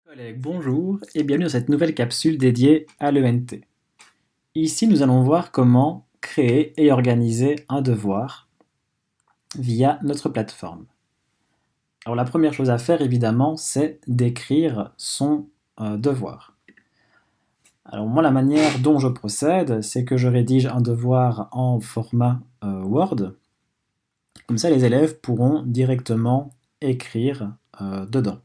Collègues, bonjour et bienvenue dans cette nouvelle capsule dédiée à l'ENT. Ici, nous allons voir comment créer et organiser un devoir via notre plateforme. Alors la première chose à faire, évidemment, c'est d'écrire son devoir. Alors moi, la manière dont je procède, c'est que je rédige un devoir en format Word. Comme ça, les élèves pourront directement écrire dedans.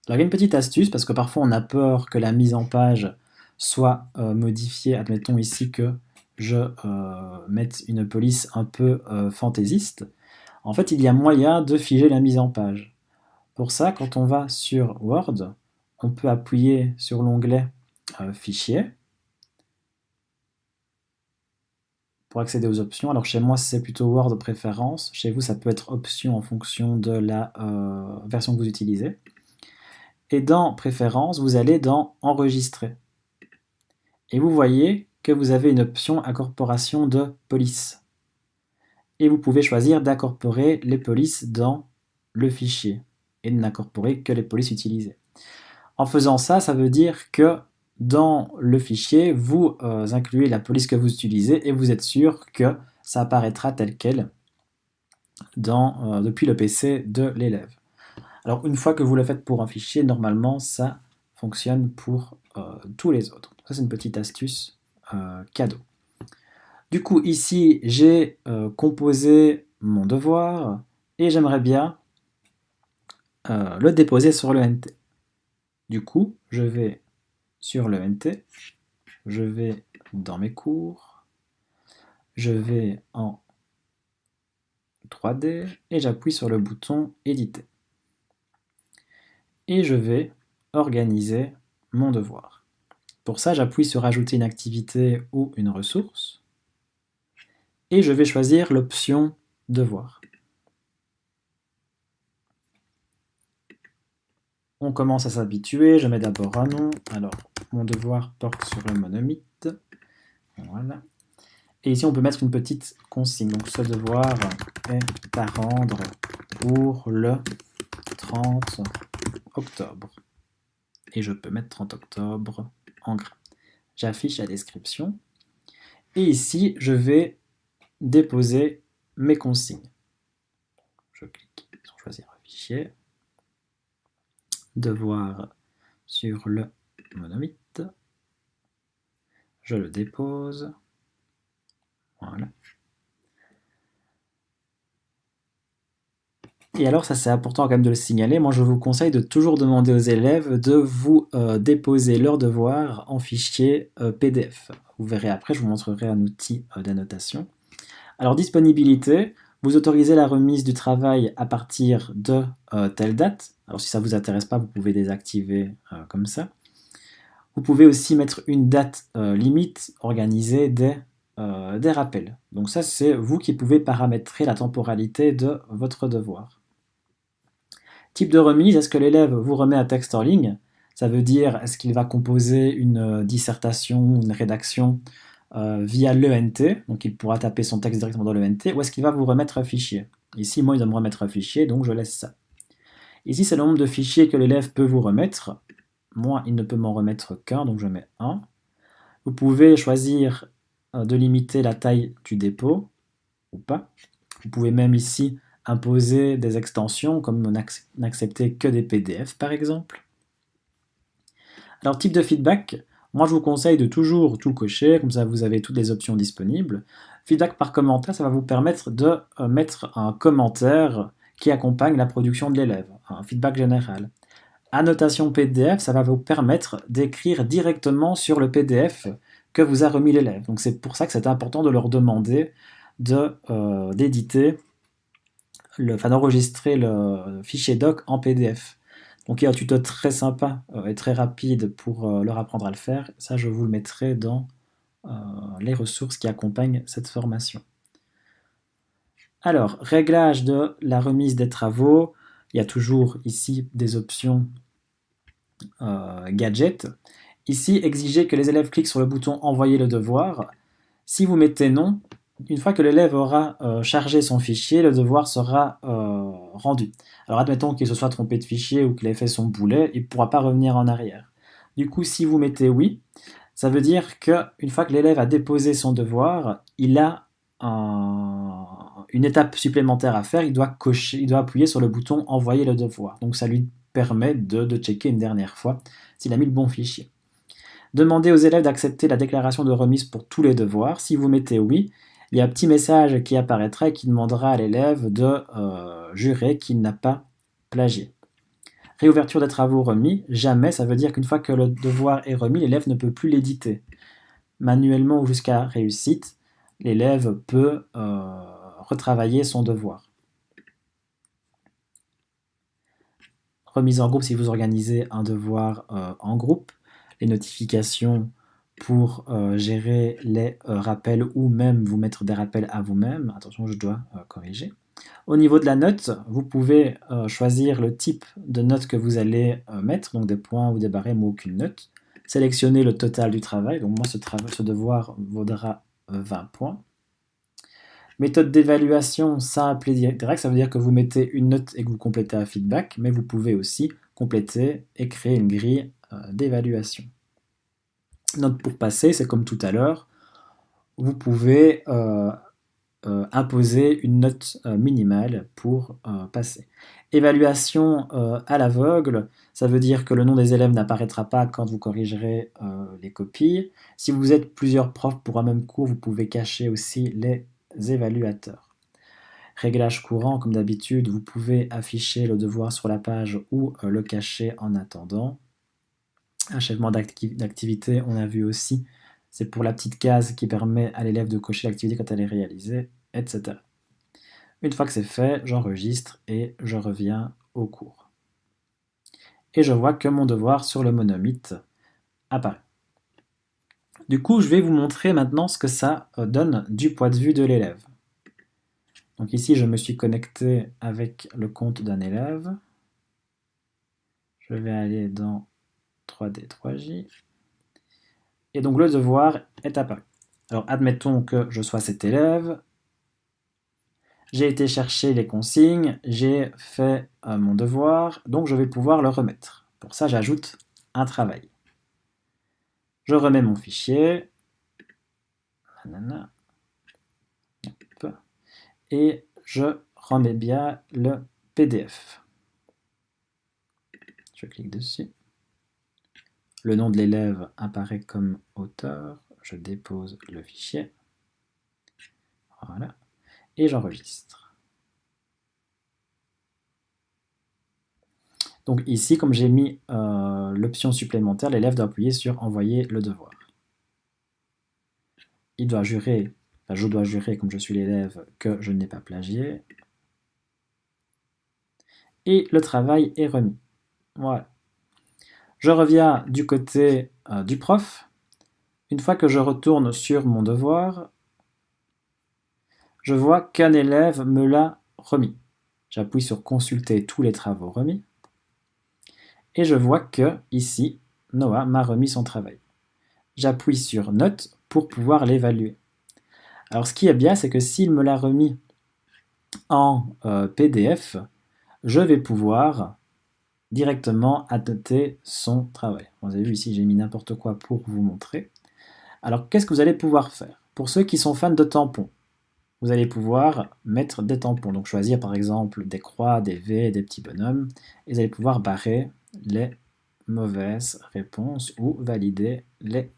Alors, il y a une petite astuce, parce que parfois on a peur que la mise en page soit modifiée. Admettons ici que je mette une police un peu fantaisiste. En fait, il y a moyen de figer la mise en page. Pour ça, quand on va sur Word, on peut appuyer sur l'onglet Fichier pour accéder aux options. Alors chez moi, c'est plutôt Word préférence. Chez vous, ça peut être option en fonction de la version que vous utilisez. Et dans Préférences, vous allez dans Enregistrer. Et vous voyez que vous avez une option Incorporation de police. Et vous pouvez choisir d'incorporer les polices dans le fichier et de n'incorporer que les polices utilisées. En faisant ça, ça veut dire que dans le fichier, vous incluez la police que vous utilisez et vous êtes sûr que ça apparaîtra tel quel depuis le PC de l'élève. Alors une fois que vous le faites pour un fichier, normalement ça fonctionne pour tous les autres. Ça c'est une petite astuce cadeau. Du coup ici j'ai composé mon devoir et j'aimerais bien le déposer sur le NT. Du coup je vais sur le NT, je vais dans mes cours, je vais en 3D et j'appuie sur le bouton éditer. Et je vais organiser mon devoir. Pour ça, j'appuie sur ajouter une activité ou une ressource et je vais choisir l'option devoir. On commence à s'habituer, je mets d'abord un nom. Alors, mon devoir porte sur le monomythe. Voilà. Et ici, on peut mettre une petite consigne. Donc, ce devoir est à rendre pour le 30 octobre. Et je peux mettre 30 octobre en gras. J'affiche la description. Et ici, je vais déposer mes consignes. Je clique sur choisir un fichier. Devoir sur le monomythe. Je le dépose. Voilà. Et alors, ça c'est important quand même de le signaler, moi je vous conseille de toujours demander aux élèves de vous déposer leurs devoirs en fichier PDF. Vous verrez après, je vous montrerai un outil d'annotation. Alors, disponibilité, vous autorisez la remise du travail à partir de telle date. Alors si ça ne vous intéresse pas, vous pouvez désactiver comme ça. Vous pouvez aussi mettre une date limite, organiser des rappels. Donc ça, c'est vous qui pouvez paramétrer la temporalité de votre devoir. Type de remise, est-ce que l'élève vous remet un texte en ligne? Ça veut dire, est-ce qu'il va composer une dissertation, une rédaction via l'ENT, donc il pourra taper son texte directement dans l'ENT, ou est-ce qu'il va vous remettre un fichier? Ici, moi, il doit me remettre un fichier, donc je laisse ça. Ici, c'est le nombre de fichiers que l'élève peut vous remettre. Moi, il ne peut m'en remettre qu'un, donc je mets 1. Vous pouvez choisir de limiter la taille du dépôt, ou pas. Vous pouvez même ici imposer des extensions, comme n'accepter que des PDF par exemple. Alors type de feedback, moi je vous conseille de toujours tout cocher, comme ça vous avez toutes les options disponibles. Feedback par commentaire, ça va vous permettre de mettre un commentaire qui accompagne la production de l'élève, un feedback général. Annotation PDF, ça va vous permettre d'écrire directement sur le PDF que vous a remis l'élève. Donc c'est pour ça que c'est important de leur demander d'éditer d'enregistrer le fichier doc en PDF. Donc il y a un tuto très sympa et très rapide pour leur apprendre à le faire. Ça, je vous le mettrai dans les ressources qui accompagnent cette formation. Alors, réglage de la remise des travaux. Il y a toujours ici des options gadget. Ici, exiger que les élèves cliquent sur le bouton envoyer le devoir. Si vous mettez non, une fois que l'élève aura chargé son fichier, le devoir sera rendu. Alors Alors admettons qu'il se soit trompé de fichier ou qu'il ait fait son boulet, il ne pourra pas revenir en arrière. Du coup, si vous mettez oui, ça veut dire qu'une fois que l'élève a déposé son devoir, il a une étape supplémentaire à faire, il doit appuyer sur le bouton envoyer le devoir. Donc ça lui permet de checker une dernière fois s'il a mis le bon fichier. Demandez aux élèves d'accepter la déclaration de remise pour tous les devoirs. Si vous mettez oui, il y a un petit message qui apparaîtra et qui demandera à l'élève de jurer qu'il n'a pas plagié. Réouverture des travaux remis, jamais, ça veut dire qu'une fois que le devoir est remis, l'élève ne peut plus l'éditer. Manuellement ou jusqu'à réussite, l'élève peut retravailler son devoir. Remise en groupe si vous organisez un devoir en groupe. Les notifications pour gérer les rappels ou même vous mettre des rappels à vous-même. Attention, je dois corriger. Au niveau de la note, vous pouvez choisir le type de note que vous allez mettre, donc des points ou des barèmes ou aucune note. Sélectionnez le total du travail, donc moi ce devoir vaudra 20 points. Méthode d'évaluation simple et directe, ça veut dire que vous mettez une note et que vous complétez un feedback, mais vous pouvez aussi compléter et créer une grille d'évaluation. Note pour passer, c'est comme tout à l'heure, vous pouvez imposer une note minimale pour passer. Évaluation à l'aveugle, ça veut dire que le nom des élèves n'apparaîtra pas quand vous corrigerez les copies. Si vous êtes plusieurs profs pour un même cours, vous pouvez cacher aussi les évaluateurs. Réglage courant, comme d'habitude, vous pouvez afficher le devoir sur la page ou le cacher en attendant. Achèvement d'activité, on a vu aussi, c'est pour la petite case qui permet à l'élève de cocher l'activité quand elle est réalisée, etc. Une fois que c'est fait, j'enregistre et je reviens au cours. Et je vois que mon devoir sur le monomythe apparaît. Du coup, je vais vous montrer maintenant ce que ça donne du point de vue de l'élève. Donc ici, je me suis connecté avec le compte d'un élève. Je vais aller dans 3D, 3J. Et donc le devoir est apparu. Alors admettons que je sois cet élève. J'ai été chercher les consignes, j'ai fait mon devoir, donc je vais pouvoir le remettre. Pour ça, j'ajoute un travail. Je remets mon fichier. Et je remets bien le PDF. Je clique dessus. Le nom de l'élève apparaît comme auteur. Je dépose le fichier. Voilà. Et j'enregistre. Donc ici, comme j'ai mis l'option supplémentaire, l'élève doit appuyer sur envoyer le devoir. Il doit jurer, enfin, je dois jurer, comme je suis l'élève, que je n'ai pas plagié. Et le travail est remis. Voilà. Je reviens du côté du prof. Une fois que je retourne sur mon devoir, je vois qu'un élève me l'a remis. J'appuie sur consulter tous les travaux remis. Et je vois que, ici, Noah m'a remis son travail. J'appuie sur note pour pouvoir l'évaluer. Alors ce qui est bien, c'est que s'il me l'a remis en PDF, je vais pouvoir directement annoter son travail. Vous avez vu ici, j'ai mis n'importe quoi pour vous montrer. Alors qu'est-ce que vous allez pouvoir faire? Pour ceux qui sont fans de tampons, vous allez pouvoir mettre des tampons. Donc choisir par exemple des croix, des V, des petits bonhommes. Et vous allez pouvoir barrer les mauvaises réponses ou valider les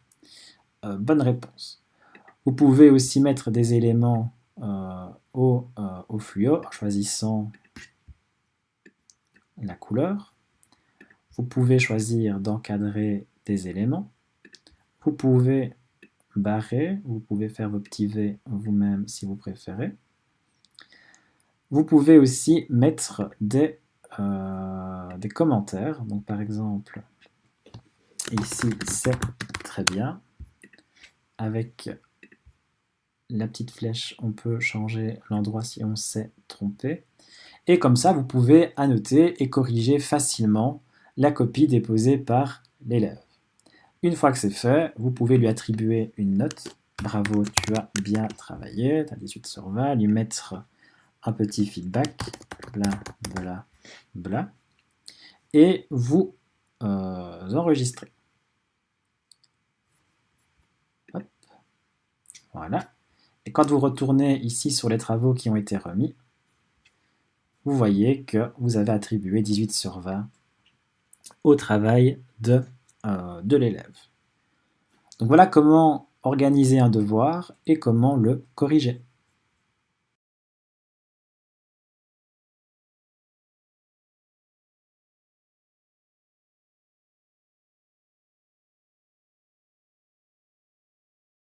bonnes réponses. Vous pouvez aussi mettre des éléments au fluo en choisissant la couleur. Vous pouvez choisir d'encadrer des éléments. Vous pouvez barrer, vous pouvez faire vos petits V vous-même si vous préférez. Vous pouvez aussi mettre des commentaires. Donc par exemple, ici c'est très bien. Avec la petite flèche, on peut changer l'endroit si on s'est trompé. Et comme ça, vous pouvez annoter et corriger facilement la copie déposée par l'élève. Une fois que c'est fait, vous pouvez lui attribuer une note. Bravo, tu as bien travaillé, tu as 18 sur 20. Lui mettre un petit feedback. Bla, bla, Bla. Et vous enregistrez. Hop. Voilà. Et quand vous retournez ici sur les travaux qui ont été remis, vous voyez que vous avez attribué 18 sur 20 au travail de l'élève. Donc voilà comment organiser un devoir et comment le corriger.